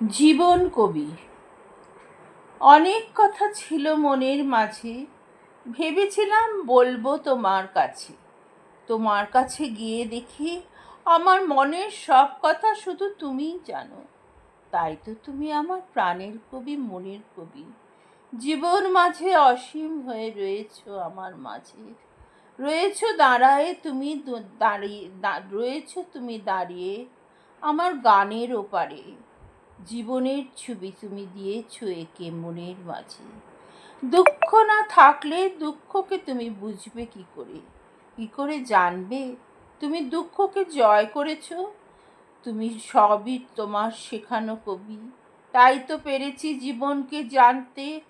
জীবন কবি। অনেক কথা ছিল মনের মাঝে, ভেবেছিলাম বলবো তোমার কাছে। তোমার কাছে গিয়ে দেখি আমার মনের সব কথা শুধু তুমিই জানো। তাই তো তুমি আমার প্রাণের কবি, মনের কবি। জীবন মাঝে অসীম হয়ে রয়েছো আমার মাঝে। রয়েছো দাঁড়ায়ে তুমি রয়েছো তুমি দাঁড়িয়ে আমার গানের ওপারে। জীবনের ছবি তুমি দিয়েছো এঁকে মনের মাঝে। দুঃখ না থাকলে দুঃখকে তুমি বুঝবে কি করে? কি করে জানবে তুমি দুঃখকে জয় করেছো? তুমি সবই তোমার শেখানো কবি। তাই তো পেরেছি জীবনকে জানতে।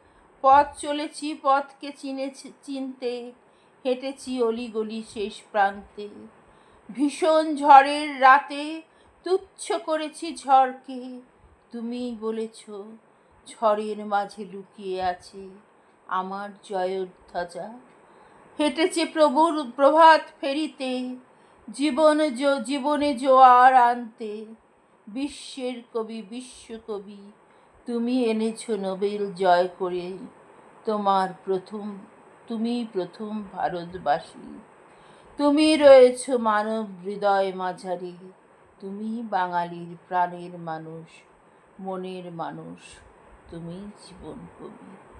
পথ চলেছি পথকে চিনতে। হেঁটেছি অলিগলি শেষ প্রান্তে। ভীষণ ঝড়ের রাতে তুচ্ছ করেছি ঝড়কে। তুমিই বলেছ ঝড়ের মাঝে লুকিয়ে আছে আমার জয়োধ্বজা। হেঁটেছে প্রভুর প্রভাত ফেরিতে, জীবনে জোয়ার আনতে। বিশ্বের কবি বিশ্বকবি তুমি এনেছো নোবেল জয় করে। তুমিই প্রথম ভারতবাসী। তুমি রয়েছ মানব হৃদয় মাঝারে। তুমি বাঙালির প্রাণের মানুষ, মনের মানুষ। তুমি জীবন কবি।